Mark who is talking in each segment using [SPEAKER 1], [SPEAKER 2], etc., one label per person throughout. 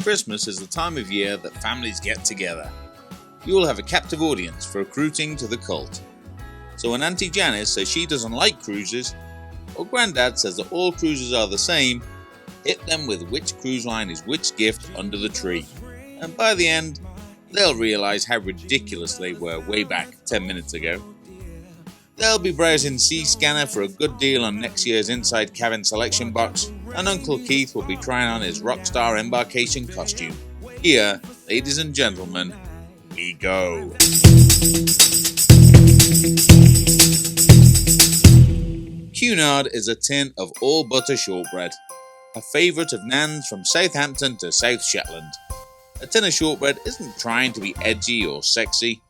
[SPEAKER 1] Christmas is the time of year that families get together. You will have a captive audience for recruiting to the cult. So when Aunty Janice says she doesn't like cruises, or Grandad says that all cruises are the same, hit them with which cruise line is which gift under the tree. And by the end, they'll realise how ridiculous they were way back 10 minutes ago. They'll be browsing SeaScanner for a good deal on next year's inside cabin selection box, and Uncle Keith will be trying on his rockstar embarkation costume. Here, ladies and gentlemen, we go. Cunard is a tin of all butter shortbread, a favourite of Nan's from Southampton to South Shetland. A tin of shortbread isn't trying to be edgy or sexy,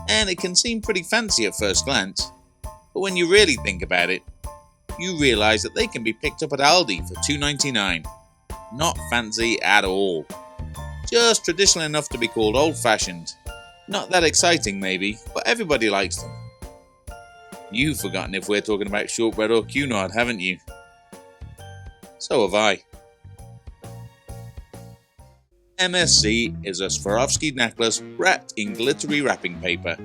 [SPEAKER 1] and it can seem pretty fancy at first glance. But when you really think about it, you realise that they can be picked up at Aldi for $2.99. Not fancy at all. Just traditional enough to be called old-fashioned. Not that exciting maybe, but everybody likes them. You've forgotten if we're talking about shortbread or Cunard, haven't you? So have I. MSC is a Swarovski necklace wrapped in glittery wrapping paper.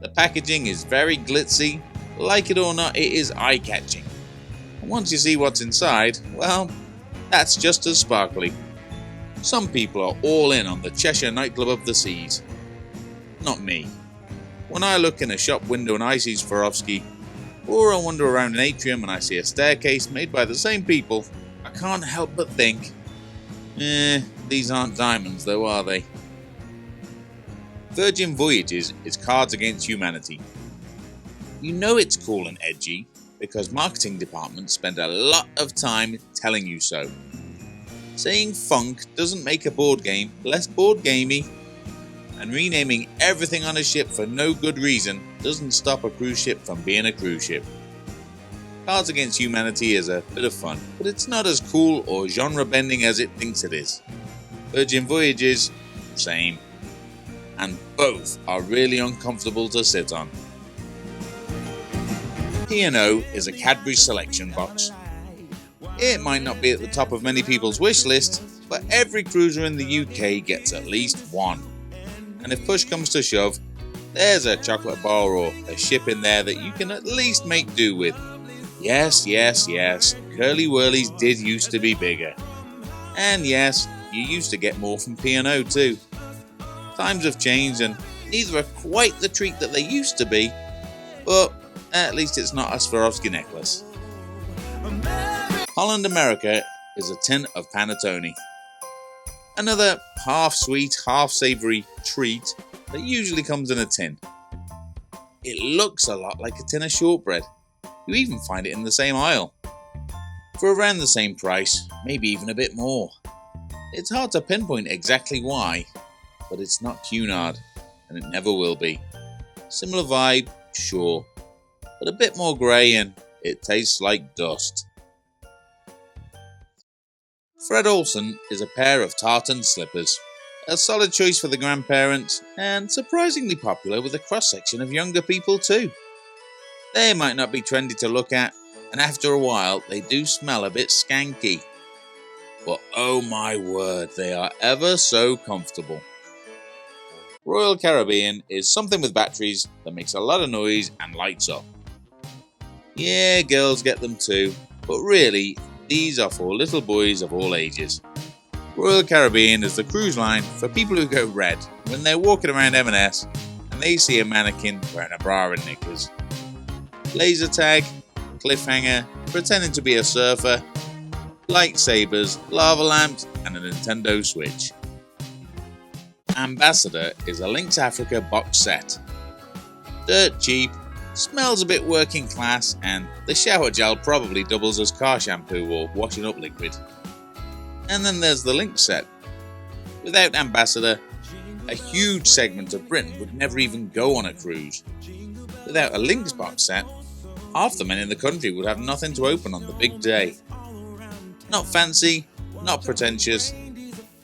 [SPEAKER 1] The packaging is very glitzy. Like it or not, it is eye-catching. And once you see what's inside, well, that's just as sparkly. Some people are all in on the Cheshire nightclub of the seas. Not me. When I look in a shop window and I see Swarovski, or I wander around an atrium and I see a staircase made by the same people, I can't help but think, these aren't diamonds though, are they? Virgin Voyages is Cards Against Humanity. You know it's cool and edgy because marketing departments spend a lot of time telling you so. Saying funk doesn't make a board game less board gamey, and renaming everything on a ship for no good reason doesn't stop a cruise ship from being a cruise ship. Cards Against Humanity is a bit of fun, but it's not as cool or genre-bending as it thinks it is. Virgin Voyages, same. And both are really uncomfortable to sit on. P&O is a Cadbury selection box. It might not be at the top of many people's wish list, but every cruiser in the UK gets at least one. And if push comes to shove, there's a chocolate bar or a ship in there that you can at least make do with. Yes, Curly Whirlies did used to be bigger. And yes, you used to get more from P&O too. Times have changed and neither are quite the treat that they used to be, but at least it's not a Swarovski necklace. Holland America is a tin of panettone. Another half-sweet, half-savoury treat that usually comes in a tin. It looks a lot like a tin of shortbread. You even find it in the same aisle. For around the same price, maybe even a bit more. It's hard to pinpoint exactly why, but it's not Cunard, and it never will be. Similar vibe, sure, but a bit more grey and it tastes like dust. Fred Olsen is a pair of tartan slippers, a solid choice for the grandparents and surprisingly popular with a cross-section of younger people too. They might not be trendy to look at, and after a while they do smell a bit skanky. But oh my word, they are ever so comfortable. Royal Caribbean is something with batteries that makes a lot of noise and lights up. Yeah, girls get them too, but really, these are for little boys of all ages. Royal Caribbean is the cruise line for people who go red when they're walking around M&S and they see a mannequin wearing a bra and knickers. Laser tag, cliffhanger, pretending to be a surfer, lightsabers, lava lamps, and a Nintendo Switch. Ambassador is a Lynx Africa box set. Dirt cheap, smells a bit working class, and the shower gel probably doubles as car shampoo or washing up liquid. And then there's the Lynx set. Without Ambassador, a huge segment of Britain would never even go on a cruise. Without a Lynx box set, half the men in the country would have nothing to open on the big day. Not fancy, not pretentious,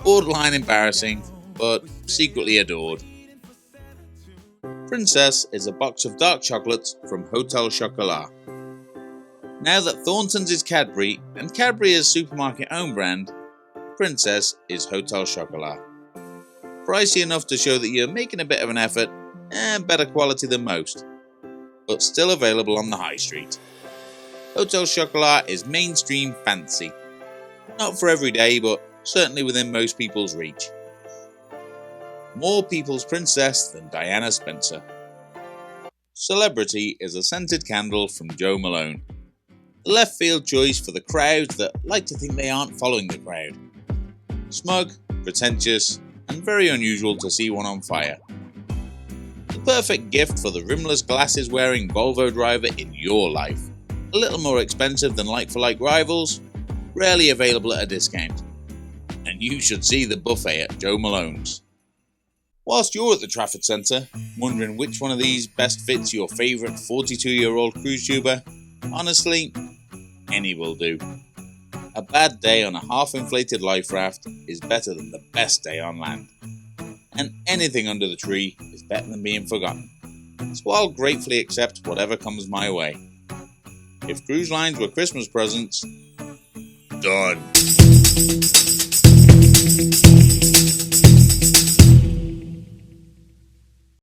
[SPEAKER 1] borderline embarrassing, but secretly adored. Princess is a box of dark chocolates from Hotel Chocolat. Now that Thornton's is Cadbury and Cadbury is supermarket own brand, Princess is Hotel Chocolat. Pricey enough to show that you're making a bit of an effort and better quality than most, but still available on the high street. Hotel Chocolat is mainstream fancy. Not for every day, but certainly within most people's reach. More people's princess than Diana Spencer. Celebrity is a scented candle from Jo Malone. The left field choice for the crowds that like to think they aren't following the crowd. Smug, pretentious, and very unusual to see one on fire. The perfect gift for the rimless glasses wearing Volvo driver in your life. A little more expensive than like-for-like rivals, rarely available at a discount. And you should see the buffet at Jo Malone's. Whilst you're at the Trafford Centre, wondering which one of these best fits your favourite 42-year-old cruise tuber, honestly, any will do. A bad day on a half-inflated life raft is better than the best day on land. And anything under the tree is better than being forgotten. So I'll gratefully accept whatever comes my way. If cruise lines were Christmas presents, done.